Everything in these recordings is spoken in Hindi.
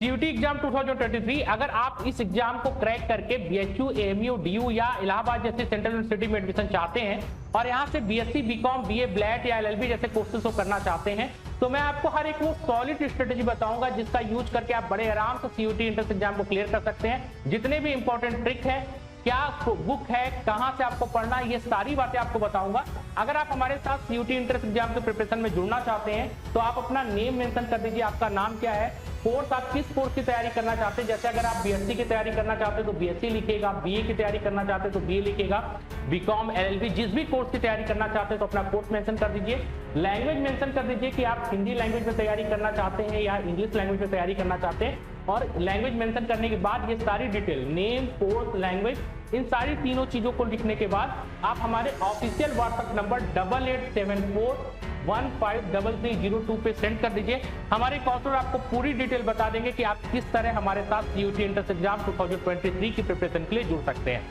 सीयूटी एग्जाम 2023 अगर आप इस एग्जाम को क्रैक करके बीएचयू, एएमयू, डीयू या इलाहाबाद जैसे सेंट्रल यूनिवर्सिटी में एडमिशन चाहते हैं और यहां से बीएससी, बीकॉम, बीए, ब्लैट या एलएलबी जैसे कोर्सेज को करना चाहते हैं तो मैं आपको हर एक वो सॉलिड स्ट्रेटेजी बताऊंगा जिसका यूज करके आप बड़े आराम से सीयूटी एंट्रेंस एग्जाम को क्लियर कर सकते हैं। जितने भी इंपॉर्टेंट ट्रिक है, क्या बुक है, कहां से आपको पढ़ना है, ये सारी बातें आपको बताऊंगा। अगर आप हमारे साथ सीयूटी एंट्रेंस एग्जाम के प्रिपरेशन में जुड़ना चाहते हैं तो आप अपना नेम मेंशन कर दीजिए, आपका नाम क्या है, कोर्स आप किस कोर्स की तैयारी करना चाहते हैं। जैसे अगर आप बीएससी की तैयारी करना चाहते हैं तो बीएससी लिखिएगा, बीए की तैयारी करना चाहते हैं तो बीए लिखिएगा, बीकॉम, एलएलबी जिस भी कोर्स की तैयारी करना चाहते हैं तो अपना कोर्स मेंशन कर दीजिए। लैंग्वेज मेंशन कर दीजिए कि आप हिंदी लैंग्वेज में तैयारी करना चाहते हैं या इंग्लिश लैंग्वेज में तैयारी करना चाहते हैं। और लैंग्वेज मेंशन करने के बाद ये सारी डिटेल, नेम, कोर्स, लैंग्वेज, इन सारी तीनों चीजों को लिखने के बाद आप हमारे ऑफिशियल व्हाट्सएप नंबर 8874153302 पे सेंड कर दीजिए। हमारे काउंसलर आपको पूरी डिटेल बता देंगे कि आप किस तरह हमारे साथ सीयूटी एंट्रेंस एग्जाम 2023 की प्रिपरेशन के लिए जुड़ सकते हैं।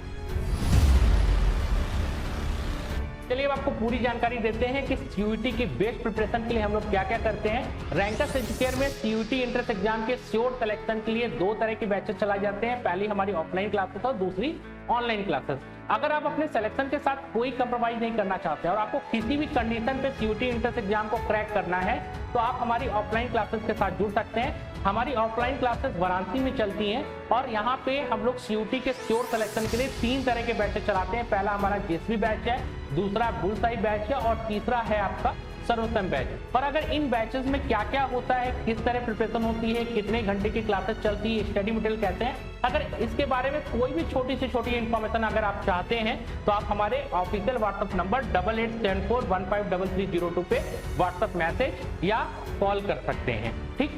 चलिए अब आपको पूरी जानकारी देते हैं कि सीयूटी की बेस्ट प्रिपरेशन के लिए हम लोग क्या क्या करते हैं। रैंकर्स एजुकेयर में सीयूटी एंट्रेंस एग्जाम के श्योर सिलेक्शन के लिए दो तरह के बैचेस चलाए जाते हैं। पहली हमारी ऑफलाइन क्लासेस और दूसरी ऑनलाइन क्लासेस। अगर आप अपने सिलेक्शन के साथ कोई कंप्रोमाइज नहीं करना चाहते और आपको किसी भी कंडीशन पे सीयूटी एंट्रेंस एग्जाम को क्रैक करना है तो आप हमारी ऑफलाइन क्लासेस के साथ जुड़ सकते हैं। हमारी ऑफलाइन क्लासेस वाराणसी में चलती हैं और यहाँ पे हम लोग सीयूटी के श्योर सिलेक्शन के लिए तीन तरह के बैचेस चलाते हैं। पहला हमारा जेएसवी बैच है, दूसरा बुलसाई बैच है और तीसरा है आपका सर्वोत्तम बैच। पर अगर इन बैचेस में क्या क्या होता है, किस तरह प्रिपरेशन होती है, कितने घंटे की क्लासेस चलती है, स्टडी मटेरियल कहते हैं, अगर इसके बारे में कोई भी छोटी से छोटी इंफॉर्मेशन अगर आप चाहते हैं तो आप हमारे ऑफिशियल व्हाट्सएप नंबर 8874153302 पे व्हाट्सएप मैसेज या कॉल कर सकते हैं। ठीक,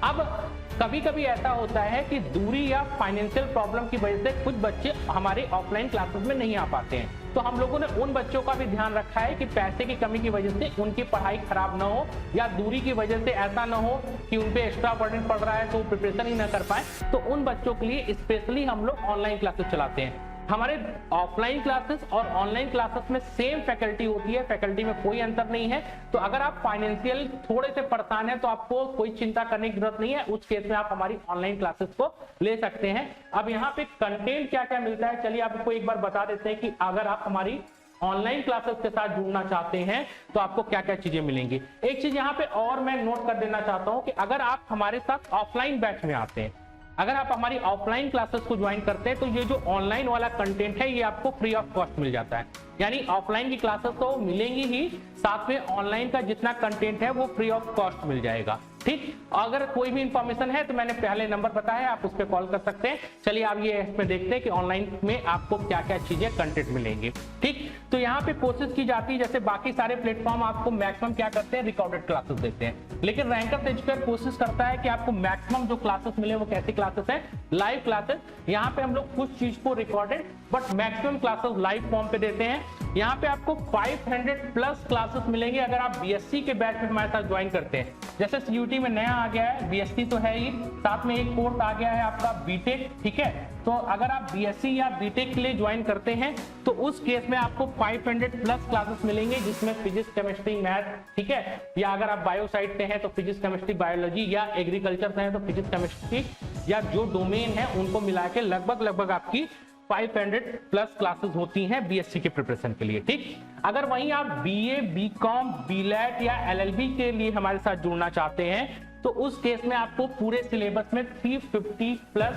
अब कभी कभी ऐसा होता है कि दूरी या फाइनेंशियल प्रॉब्लम की वजह से कुछ बच्चे हमारे ऑफलाइन क्लासेस में नहीं आ पाते हैं, तो हम लोगों ने उन बच्चों का भी ध्यान रखा है कि पैसे की कमी की वजह से उनकी पढ़ाई खराब ना हो या दूरी की वजह से ऐसा ना हो कि उन पे एक्स्ट्रा बर्डन पड़ रहा है तो प्रिपरेशन ही ना कर पाए। तो उन बच्चों के लिए स्पेशली हम लोग ऑनलाइन क्लासेस चलाते हैं। हमारे ऑफलाइन क्लासेस और ऑनलाइन क्लासेस में सेम फैकल्टी होती है, फैकल्टी में कोई अंतर नहीं है। तो अगर आप फाइनेंशियल थोड़े से परेशान हैं तो आपको कोई चिंता करने की जरूरत नहीं है, उस केस में आप हमारी ऑनलाइन क्लासेस को ले सकते हैं। अब यहाँ पे कंटेंट क्या क्या मिलता है, चलिए आपको एक बार बता देते हैं कि अगर आप हमारी ऑनलाइन क्लासेस के साथ जुड़ना चाहते हैं तो आपको क्या क्या चीजें मिलेंगी। एक चीज यहाँ पे और मैं नोट कर देना चाहता हूं कि अगर आप हमारे साथ ऑफलाइन बैच में आते हैं, अगर आप हमारी ऑफलाइन क्लासेस को ज्वाइन करते हैं तो ये जो ऑनलाइन वाला कंटेंट है ये आपको फ्री ऑफ कॉस्ट मिल जाता है। यानी ऑफलाइन की क्लासेस तो मिलेंगी ही, साथ में ऑनलाइन का जितना कंटेंट है वो फ्री ऑफ कॉस्ट मिल जाएगा। ठीक, अगर कोई भी इंफॉर्मेशन है तो मैंने पहले नंबर बताया, आप उस पर कॉल कर सकते हैं। चलिए आप ये इसमें देखते हैं कि ऑनलाइन में आपको क्या क्या चीजें कंटेंट मिलेंगे। ठीक, तो यहाँ पे कोशिश की जाती है, जैसे बाकी सारे प्लेटफॉर्म आपको मैक्सिमम क्या करते हैं, रिकॉर्डेड क्लासेस देते हैं, लेकिन रैंकर्स एजुकेयर कोशिश करता है कि आपको मैक्सिमम जो क्लासेस मिले वो कैसी क्लासेस है, लाइव क्लासेस। यहाँ पे हम लोग कुछ चीज को recorded but maximum classes live form पे देते हैं। यहाँ पे आपको 500 प्लस क्लासेस मिलेंगे अगर आप बीएससी के बैच में हमारे साथ ज्वाइन करते हैं। जैसे सीयूटी में नया आ गया है, बीएससी तो है ही, साथ में एक कोर्स आ गया है आपका बीटेक। ठीक है, तो अगर आप बीएससी या बीटेक के लिए ज्वाइन करते हैं तो उस केस में आपको 500 प्लस क्लासेस मिलेंगे जिसमें फिजिक्स, केमिस्ट्री, मैथ, ठीक है, या अगर आप बायो साइड से हैं तो फिजिक्स, केमिस्ट्री, बायोलॉजी, या एग्रीकल्चर से हैं तो फिजिक्स, केमिस्ट्री, या जो डोमेन है उनको मिला के लगभग आपकी 500 प्लस क्लासेस होती हैं बीएससी के प्रिपरेशन के लिए। ठीक, अगर वहीं आप बीए, बीकॉम, बीलैट या एलएलबी के लिए हमारे साथ जुड़ना चाहते हैं तो उस केस में आपको पूरे सिलेबस में 350 प्लस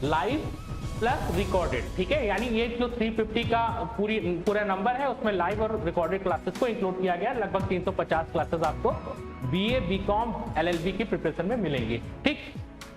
लाइव प्लस रिकॉर्डेड, ठीक है, यानी ये जो 350 का पूरा नंबर है उसमें लाइव और रिकॉर्डेड क्लासेस को इंक्लूड किया गया। लगभग 350 क्लासेस आपको बीए, बीकॉम, एलएलबी की प्रिपरेशन में मिलेंगी। ठीक,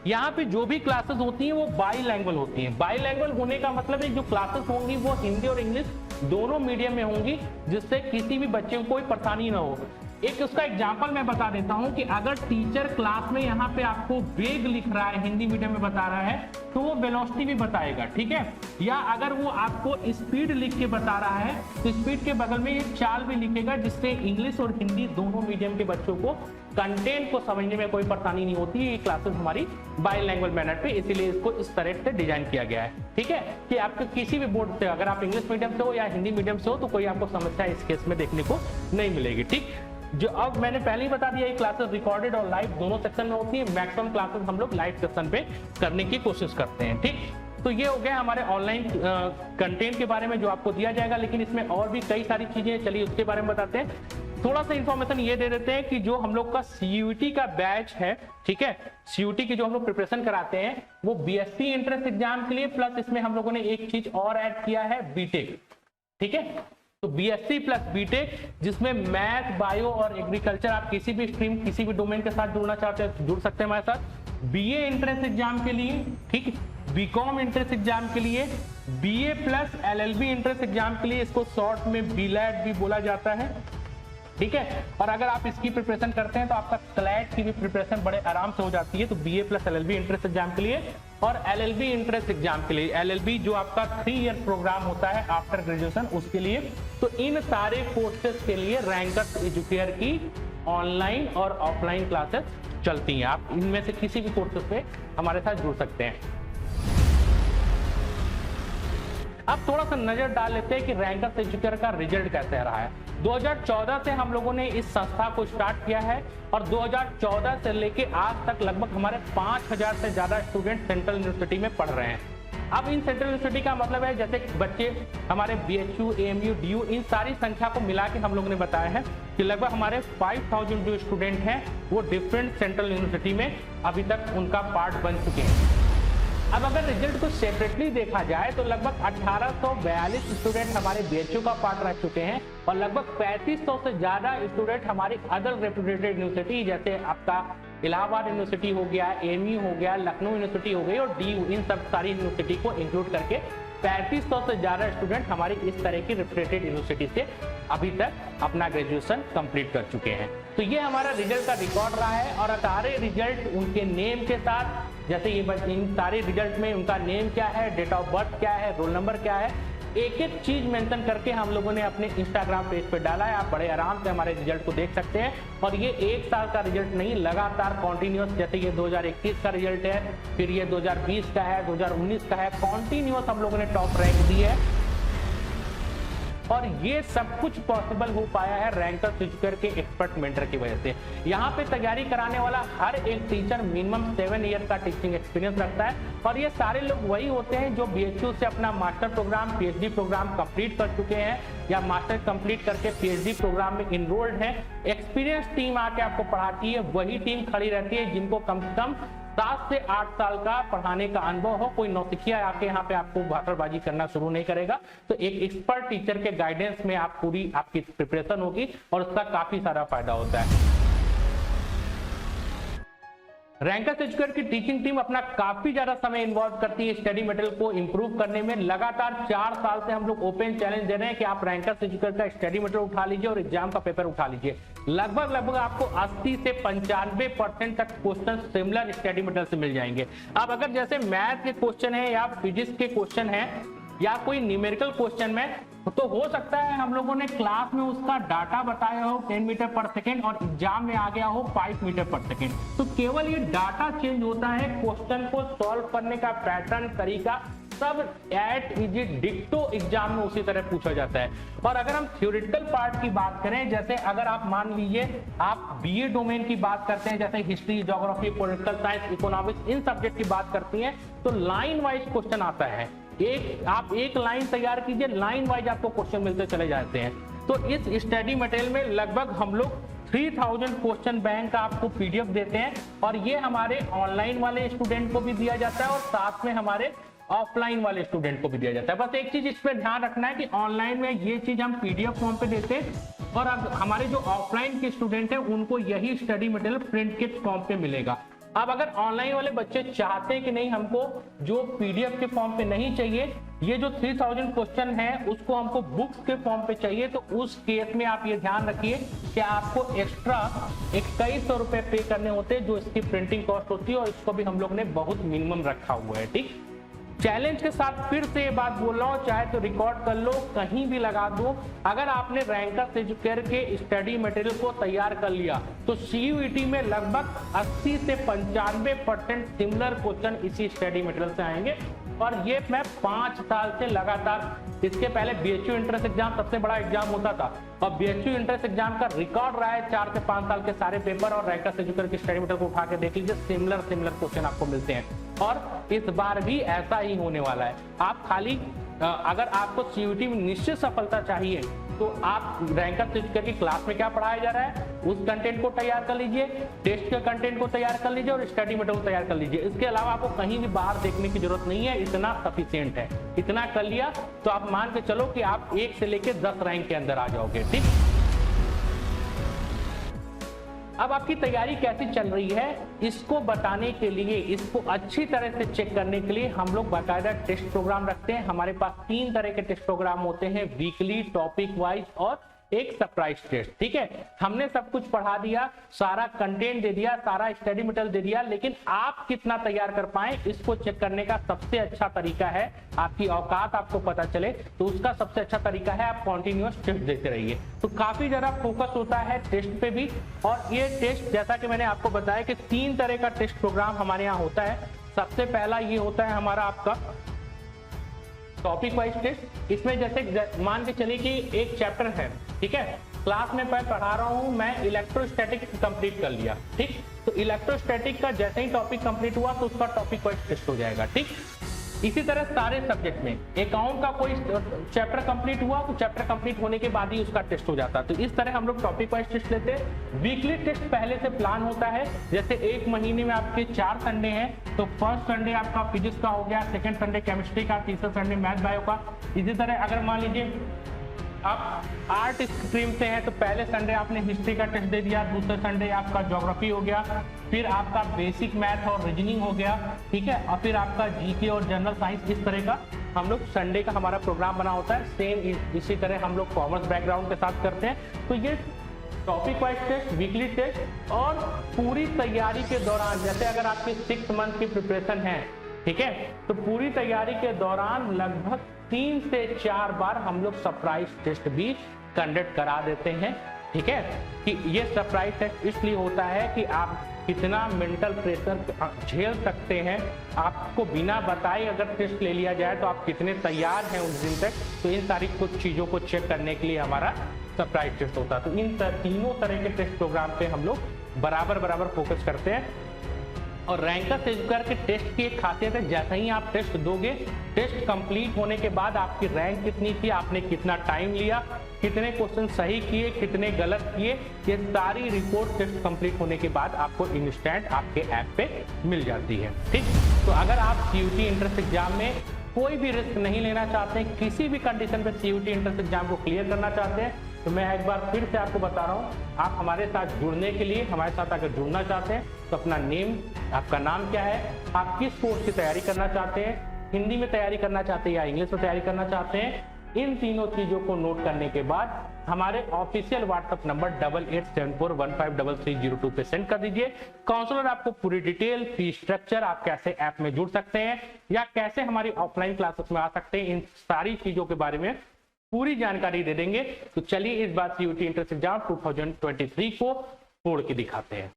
यहाँ पे जो भी क्लासेस होती हैं वो बाईलैंग्वेज होती हैं। बाईलैंग्वेज होने का मतलब है जो क्लासेस होंगी वो हिंदी और इंग्लिश दोनों मीडियम में होंगी, जिससे किसी भी बच्चे को कोई परेशानी ना हो। एक उसका एग्जांपल मैं बता देता हूं कि अगर टीचर क्लास में यहाँ पे आपको वेग लिख रहा है, हिंदी मीडियम में बता रहा है, तो वो वेलोसिटी भी बताएगा। ठीक है, या अगर वो आपको स्पीड लिख के बता रहा है तो स्पीड के बगल में ये चाल भी लिखेगा, जिससे इंग्लिश और हिंदी दोनों मीडियम के बच्चों को कंटेंट को समझने में कोई परेशानी नहीं होती है। ये क्लासेस हमारी बाईलैंग्वेज मैनर पे, इसीलिए इसको इस तरह से डिजाइन किया गया है। ठीक है, कि आपके किसी भी बोर्ड से, अगर आप इंग्लिश मीडियम से हो या हिंदी मीडियम से हो, तो कोई आपको समस्या इस केस में देखने को नहीं मिलेगी। ठीक, जो अब मैंने पहले ही बता दिया, ये क्लासेस रिकॉर्डेड और लाइव दोनों सेक्शन में होती है। मैक्सिमम क्लासेस हम लोग लाइव सेक्शन पे करने की कोशिश करते हैं। ठीक, तो ये हो गया हमारे ऑनलाइन कंटेंट के बारे में जो आपको दिया जाएगा, लेकिन इसमें और भी कई सारी चीजें, चलिए उसके बारे में बताते हैं। थोड़ा सा इंफॉर्मेशन ये दे देते हैं कि जो हम लोग का सीयूटी का बैच है, ठीक है, सीयूटी की जो हम लोग प्रिपरेशन कराते हैं वो बीएससी एंट्रेंस एग्जाम के लिए, प्लस इसमें हम लोगों ने एक चीज और ऐड किया है, बीटेक। ठीक है, तो बीएससी प्लस बीटेक, जिसमें मैथ, बायो और एग्रीकल्चर, आप किसी भी स्ट्रीम, किसी भी डोमेन के साथ जुड़ना चाहते हैं जुड़ सकते हैं हमारे साथ। बीए एंट्रेंस एग्जाम के लिए, ठीक, बीकॉम एंट्रेंस एग्जाम के लिए, BA plus LLB entrance exam के लिए, इसको शॉर्ट में बीलैट भी बोला जाता है। ठीक है, और अगर आप इसकी प्रिपरेशन करते हैं तो आपका क्लैट की भी प्रिपरेशन बड़े आराम से हो जाती है। तो BA plus LLB entrance exam के लिए और एलएलबी एंट्रेंस एग्जाम के लिए, एलएलबी जो आपका 3 ईयर प्रोग्राम होता है आफ्टर ग्रेजुएशन, उसके लिए, तो इन सारे कोर्सेज के लिए रैंकर्स एजुकेयर की ऑनलाइन और ऑफलाइन क्लासेस चलती हैं। आप इनमें से किसी भी कोर्सेज पे हमारे साथ जुड़ सकते हैं। अब थोड़ा सा नजर डाल लेते हैं कि रैंकर्स एजुकेयर का रिजल्ट कैसे रहा है। 2014 से हम लोगों ने इस संस्था को स्टार्ट किया है और 2014 से लेके आज तक लगभग हमारे 5000 से ज्यादा स्टूडेंट सेंट्रल यूनिवर्सिटी में पढ़ रहे हैं। अब इन सेंट्रल यूनिवर्सिटी का मतलब है जैसे बच्चे हमारे बीएचयू, एएमयू, डीयू, इन सारी संख्या को मिला के हम लोगों ने बताया है कि लगभग हमारे 5000 जो स्टूडेंट हैं वो डिफरेंट सेंट्रल यूनिवर्सिटी में अभी तक उनका पार्ट बन चुके हैं। अब अगर रिजल्ट को सेपरेटली देखा जाए तो लगभग 1842 स्टूडेंट हमारे बीएचयू का पार्ट रह चुके हैं और लगभग 3500 से ज्यादा स्टूडेंट हमारी अदर रेपुटेड यूनिवर्सिटी, जैसे आपका इलाहाबाद यूनिवर्सिटी हो गया, एएमयू हो गया, लखनऊ यूनिवर्सिटी हो गई और डीयू, इन सब सारी यूनिवर्सिटी को इंक्लूड करके 3500 से ज्यादा स्टूडेंट हमारी इस तरह की रेपुटेड यूनिवर्सिटी से अभी तक अपना ग्रेजुएशन कंप्लीट कर चुके हैं। तो ये हमारा रिजल्ट का रिकॉर्ड रहा है और सारे रिजल्ट उनके नेम के साथ, जैसे ये इन सारे रिजल्ट में उनका नेम क्या है, डेट ऑफ बर्थ क्या है, रोल नंबर क्या है, एक एक चीज मेंशन करके हम लोगों ने अपने इंस्टाग्राम पेज पे डाला है। आप बड़े आराम से हमारे रिजल्ट को देख सकते हैं और ये एक साल का रिजल्ट नहीं, लगातार कॉन्टिन्यूअस, जैसे ये 2021 का रिजल्ट है, फिर ये 2020 का है, 2019 का है, कॉन्टिन्यूअस हम लोगों ने टॉप रैंक दी है। और ये सब कुछ पॉसिबल हो पाया है रैंकर्स एजुकेयर के एक्सपर्ट मेंटर की वजह से। यहाँ पे तैयारी कराने वाला हर एक टीचर मिनिमम 7 ईयर का टीचिंग एक्सपीरियंस रखता है और ये सारे लोग वही होते हैं जो बीएचयू से अपना master programme, PhD programme complete कर चुके हैं या मास्टर कंप्लीट करके पीएचडी प्रोग्राम में इनरोल्ड है। एक्सपीरियंस टीम आके आपको पढ़ाती है, वही टीम खड़ी रहती है जिनको कम से कम 7 से 8 साल का पढ़ाने का अनुभव हो। कोई नौसिखिया आके यहाँ पे आपको भाषणबाजी करना शुरू नहीं करेगा। तो एक एक्सपर्ट टीचर के गाइडेंस में आप पूरी आपकी प्रिपरेशन होगी और उसका काफी सारा फायदा होता है। रैंकर्स एजुकेयर की टीचिंग टीम अपना काफी ज्यादा समय इन्वॉल्व करती है स्टडी मटेरियल को इंप्रूव करने में। लगातार 4 साल से हम लोग ओपन चैलेंज दे रहे हैं कि आप रैंकर्स एजुकेयर का स्टडी मटेरियल उठा लीजिए और एग्जाम का पेपर उठा लीजिए। लगभग आपको 80 से 95% तक क्वेश्चन सिमिलर स्टडी मटेरियल से मिल जाएंगे। अब अगर जैसे मैथ के क्वेश्चन है या फिजिक्स के क्वेश्चन है या कोई न्यूमेरिकल क्वेश्चन में, तो हो सकता है हम लोगों ने क्लास में उसका डाटा बताया हो 10 मीटर पर सेकेंड और एग्जाम में आ गया हो 5 मीटर पर सेकेंड। तो केवल ये डाटा चेंज होता है, क्वेश्चन को सॉल्व करने का पैटर्न, तरीका सब एट इज डिक्टो एग्जाम में उसी तरह पूछा जाता है। और अगर हम थ्योरेटिकल पार्ट की बात करें, जैसे अगर आप मान लीजिए आप बीए डोमेन की बात करते हैं, जैसे history, geography, political science, economics, इन सब्जेक्ट की बात करती हैं, तो लाइन वाइज क्वेश्चन आता है। आप एक लाइन तैयार कीजिए, लाइन वाइज आपको क्वेश्चन मिलते चले जाते हैं। तो इस स्टडी मटेरियल में लगभग हम लोग 3000 क्वेश्चन बैंक का आपको पीडीएफ देते हैं और ये हमारे ऑनलाइन वाले स्टूडेंट को भी दिया जाता है और साथ में हमारे ऑफलाइन वाले स्टूडेंट को भी दिया जाता है। बस एक चीज इस पे ध्यान रखना है कि ऑनलाइन में ये चीज हम पीडीएफ फॉर्म पे देते हैं और अब हमारे जो ऑफलाइन के स्टूडेंट हैं उनको यही स्टडी मटेरियल प्रिंट के फॉर्म पे मिलेगा। अब अगर ऑनलाइन वाले बच्चे चाहते हैं कि नहीं, हमको जो पीडीएफ के फॉर्म पे नहीं चाहिए, ये जो 3000 क्वेश्चन है उसको हमको बुक्स के फॉर्म पे चाहिए, तो उस केस में आप ये ध्यान रखिए कि आपको एक्स्ट्रा 2100 रुपए पे करने होते हैं जो इसकी प्रिंटिंग कॉस्ट होती है और इसको भी हम लोग ने बहुत मिनिमम रखा हुआ है। ठीक, चैलेंज के साथ फिर से ये बात बोल रहा हूँ, चाहे तो रिकॉर्ड कर लो, कहीं भी लगा दो, अगर आपने रैंकर्स एजुकेयर के स्टडी मटेरियल को तैयार कर लिया तो CUET में लगभग 80 से 95% सिमिलर क्वेश्चन इसी स्टडी मटेरियल से आएंगे। और ये मैं 5 साल से लगातार, इसके पहले BHU एंट्रेंस एग्जाम सबसे बड़ा एग्जाम होता था, और BHU एंट्रेंस एग्जाम का रिकॉर्ड रहा है 4 से 5 साल के सारे पेपर, और रैंकर्स एजुकेयर की स्टडी मटेरियल को उठा के देख लीजिए, सिमिलर क्वेश्चन आपको मिलते हैं। और इस बार भी ऐसा ही होने वाला है। आप खाली अगर आपको CUET में निश्चित सफलता चाहिए तो आप रैंकर्स एजुकेयर की क्लास में क्या पढ़ाया जा रहा है उस कंटेंट को तैयार कर लीजिए, टेस्ट के कंटेंट को तैयार कर लीजिए और स्टडी मटेरियल को तैयार कर लीजिए। इसके अलावा आपको कहीं भी बाहर देखने की जरूरत नहीं है, इतना सफिशिएंट है। इतना कर लिया तो आप मान के चलो कि आप 1 से लेकर 10 रैंक के अंदर आ जाओगे। ठीक, अब आपकी तैयारी कैसी चल रही है इसको बताने के लिए, इसको अच्छी तरह से चेक करने के लिए हम लोग बाकायदा टेस्ट प्रोग्राम रखते हैं। हमारे पास 3 तरह के टेस्ट प्रोग्राम होते हैं, वीकली, टॉपिक वाइज और एक सरप्राइज टेस्ट। ठीक है, हमने सब कुछ पढ़ा दिया, सारा कंटेंट दे दिया, सारा स्टडी मटेरियल दे दिया, लेकिन आप कितना तैयार कर पाए इसको चेक करने का सबसे अच्छा तरीका है, आपकी औकात आपको पता चले तो उसका सबसे अच्छा तरीका है आप कॉन्टिन्यूअस टेस्ट देते रहिए। तो काफी ज्यादा फोकस होता है टेस्ट पे भी। और ये टेस्ट जैसा कि मैंने आपको बताया कि 3 तरह का टेस्ट प्रोग्राम हमारे यहाँ होता है। सबसे पहला ये होता है हमारा आपका टॉपिक वाइज टेस्ट। इसमें जैसे मान के चलिए कि एक चैप्टर है, ठीक है, क्लास में मैं पढ़ा रहा हूं, मैं इलेक्ट्रोस्टैटिक कंप्लीट कर लिया। ठीक, तो इलेक्ट्रोस्टैटिक का जैसे ही टॉपिक कंप्लीट हुआ तो उसका टॉपिक वाइज टेस्ट हो जाएगा। ठीक, इसी तरह सारे सब्जेक्ट में अकाउंट का कोई चैप्टर कंप्लीट हुआ तो चैप्टर कंप्लीट होने के बाद ही उसका टेस्ट हो जाता है। तो इस तरह हम लोग टॉपिक वाइज टेस्ट लेते हैं। वीकली टेस्ट पहले से प्लान होता है, जैसे एक महीने में आपके 4 संडे हैं तो फर्स्ट संडे आपका फिजिक्स का हो गया, सेकंड संडे केमिस्ट्री का, तीसरा संडे मैथ बायो का। इसी तरह अगर मान लीजिए आप आर्ट स्ट्रीम से हैं तो पहले संडे आपने हिस्ट्री का टेस्ट दे दिया, दूसरे संडे आपका ज्योग्राफी हो गया, फिर आपका बेसिक मैथ और रीजनिंग हो गया। ठीक है, और फिर आपका जीके और जनरल साइंस। इस तरह का हम लोग संडे का हमारा प्रोग्राम बना होता है। सेम इसी तरह हम लोग कॉमर्स बैकग्राउंड के साथ करते हैं। तो ये topic wise test, weekly test, और पूरी तैयारी के दौरान, जैसे अगर आपकी 6 मंथ की प्रिपरेशन है, ठीक है, तो पूरी तैयारी के दौरान लगभग 3 से 4 बार हम लोग सरप्राइज टेस्ट भी कंडक्ट करा देते हैं। ठीक है, कि ये सरप्राइज टेस्ट इसलिए होता है कि आप कितना मेंटल प्रेशर झेल सकते हैं, आपको बिना बताए अगर टेस्ट ले लिया जाए तो आप कितने तैयार हैं उस दिन तक। तो इन सारी कुछ चीजों को चेक करने के लिए हमारा सरप्राइज टेस्ट होता है। तो इन तीनों तरह के टेस्ट प्रोग्राम पे हम लोग बराबर फोकस करते हैं। और रैंकर्स एजुकेयर के टेस्ट की एक खासियत है, जैसे ही आप टेस्ट दोगे, टेस्ट कंप्लीट होने के बाद आपकी रैंक कितनी थी, आपने कितना टाइम लिया, कितने क्वेश्चन सही किए, कितने गलत किए, ये सारी रिपोर्ट टेस्ट कंप्लीट होने के बाद आपको इंस्टेंट आपके ऐप पे मिल जाती है। ठीक, तो अगर आप CUET एंट्रेंस एग्जाम में कोई भी रिस्क नहीं लेना चाहते हैं, किसी भी कंडीशन पे CUET एंट्रेंस एग्जाम को क्लियर करना चाहते हैं, तो मैं एक बार फिर से आपको बता रहा हूँ, आप हमारे साथ जुड़ने के लिए, हमारे साथ अगर जुड़ना चाहते हैं तो अपना नेम, आपका नाम क्या है, आप किस कोर्स की तैयारी करना चाहते हैं, हिंदी में तैयारी करना चाहते हैं या इंग्लिश में तैयारी करना चाहते हैं, इन तीनों चीजों को नोट करने के बाद हमारे ऑफिशियल व्हाट्सएप नंबर 8874153302 पे सेंड कर दीजिए। काउंसलर आपको पूरी डिटेल, फी स्ट्रक्चर, आप कैसे ऐप में जुड़ सकते हैं या कैसे हमारी ऑफलाइन क्लासेस में आ सकते हैं, इन सारी चीजों के बारे में पूरी जानकारी दे देंगे। तो चलिए इस बार CUET एंट्रेंस एग्जाम 2023 को तोड़ के दिखाते हैं।